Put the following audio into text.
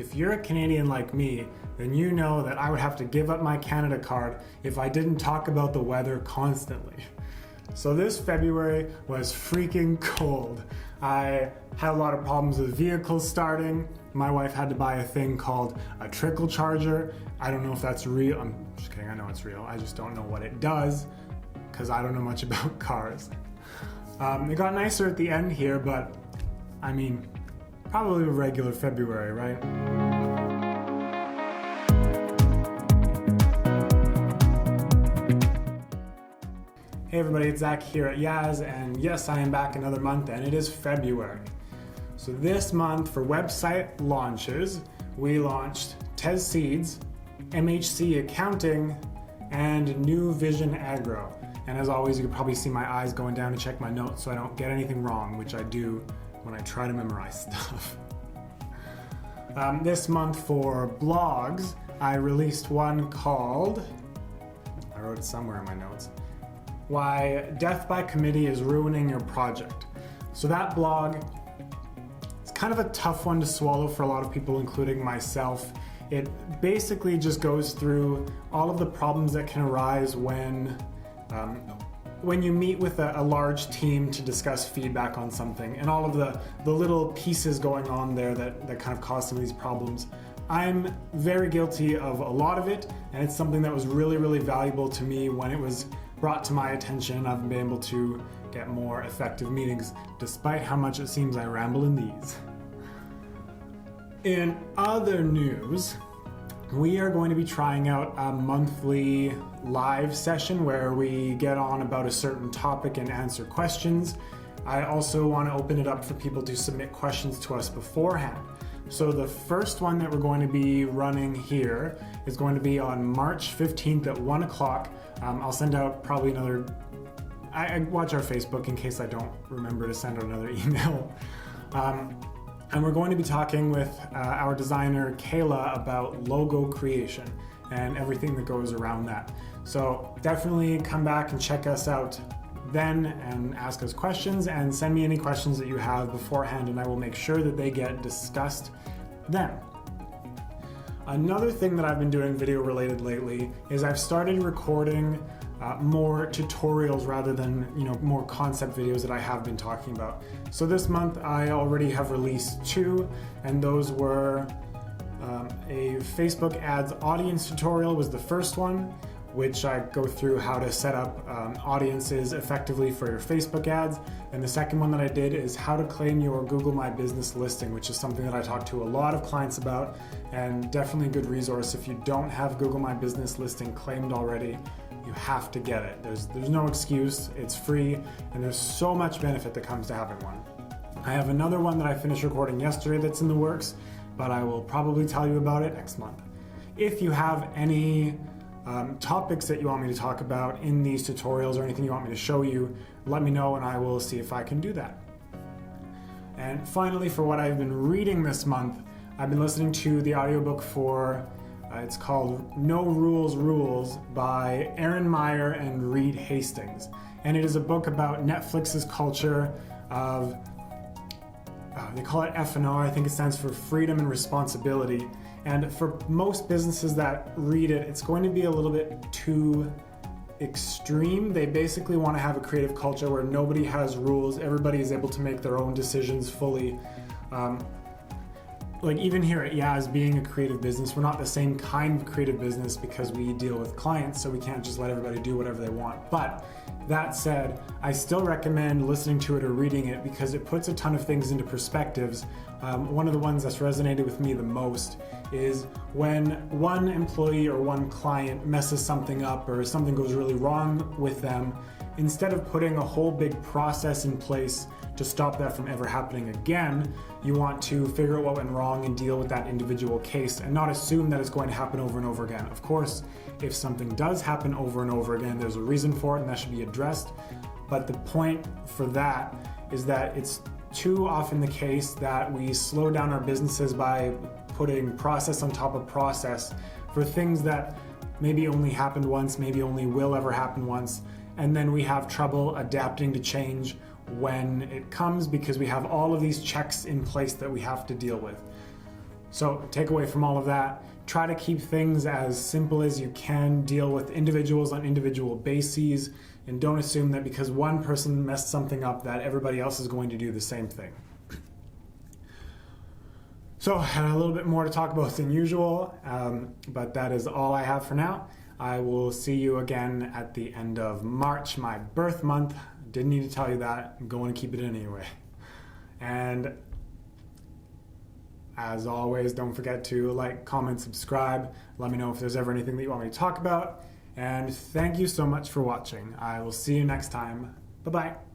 if you're a Canadian like me, then you know that I would have to give up my Canada card if I didn't talk about the weather constantly. So this February was freaking cold. I had a lot of problems with vehicles starting. My wife had to buy a thing called a trickle charger. I don't know if that's real. I'm just kidding, I know it's real. I just don't know what it does because I don't know much about cars. It got nicer at the end here, but I mean, probably a regular February, right? Hey everybody, it's Zach here at Yas, and yes, I am back another month, and it is February. So this month for website launches, we launched TEZ Seeds, MHC Accounting, and new Vision Agro. And as always, you can probably see my eyes going down to check my notes so I don't get anything wrong, which I do when I try to memorize stuff. This month for blogs, I released one called, I wrote it somewhere in my notes, Why Death by Committee is Ruining Your Project. So that blog, it's kind of a tough one to swallow for a lot of people, including myself. It basically just goes through all of the problems that can arise when you meet with a large team to discuss feedback on something, and all of the little pieces going on there that kind of cause some of these problems. I'm very guilty of a lot of it, and it's something that was really, really valuable to me when it was brought to my attention. I've been able to get more effective meetings, despite how much it seems I ramble in these. In other news, we are going to be trying out a monthly live session where we get on about a certain topic and answer questions. I also want to open it up for people to submit questions to us beforehand. So the first one that we're going to be running here is going to be on March 15th at 1 o'clock. I'll send out probably another, I watch our Facebook in case I don't remember to send out another email. And we're going to be talking with our designer, Kayla, about logo creation and everything that goes around that. So definitely come back and check us out then and ask us questions, and send me any questions that you have beforehand, and I will make sure that they get discussed then. Another thing that I've been doing video related lately is I've started recording more tutorials rather than more concept videos that I have been talking about. So this month I already have released 2, and those were a Facebook ads audience tutorial was the first one, which I go through how to set up audiences effectively for your Facebook ads. And the second one that I did is how to claim your Google My Business listing, which is something that I talk to a lot of clients about, and definitely a good resource. If you don't have Google My Business listing claimed already, you have to get it. There's no excuse, it's free, and there's so much benefit that comes to having one. I have another one that I finished recording yesterday that's in the works, but I will probably tell you about it next month. If you have any topics that you want me to talk about in these tutorials or anything you want me to show you, let me know and I will see if I can do that. And finally, for what I've been reading this month, I've been listening to the audiobook for, it's called No Rules Rules by Aaron Meyer and Reed Hastings. And it is a book about Netflix's culture of, they call it F&R, I think it stands for freedom and responsibility. And for most businesses that read it, it's going to be a little bit too extreme. They basically want to have a creative culture where nobody has rules, everybody is able to make their own decisions fully. Like even here at Yas, being a creative business, we're not the same kind of creative business because we deal with clients, so we can't just let everybody do whatever they want. But that said, I still recommend listening to it or reading it because it puts a ton of things into perspectives. One of the ones that's resonated with me the most is when one employee or one client messes something up or something goes really wrong with them, instead of putting a whole big process in place to stop that from ever happening again, you want to figure out what went wrong and deal with that individual case and not assume that it's going to happen over and over again. Of course, if something does happen over and over again, there's a reason for it and that should be addressed. But the point for that is that it's too often the case that we slow down our businesses by putting process on top of process for things that maybe only happened once, maybe only will ever happen once, and then we have trouble adapting to change when it comes because we have all of these checks in place that we have to deal with. So takeaway from all of that, try to keep things as simple as you can, deal with individuals on individual bases, and don't assume that because one person messed something up that everybody else is going to do the same thing. So I had a little bit more to talk about than usual, but that is all I have for now. I will see you again at the end of March, my birth month. Didn't need to tell you that. I'm going to keep it in anyway. And as always, don't forget to like, comment, subscribe. Let me know if there's ever anything that you want me to talk about. And thank you so much for watching. I will see you next time. Bye-bye.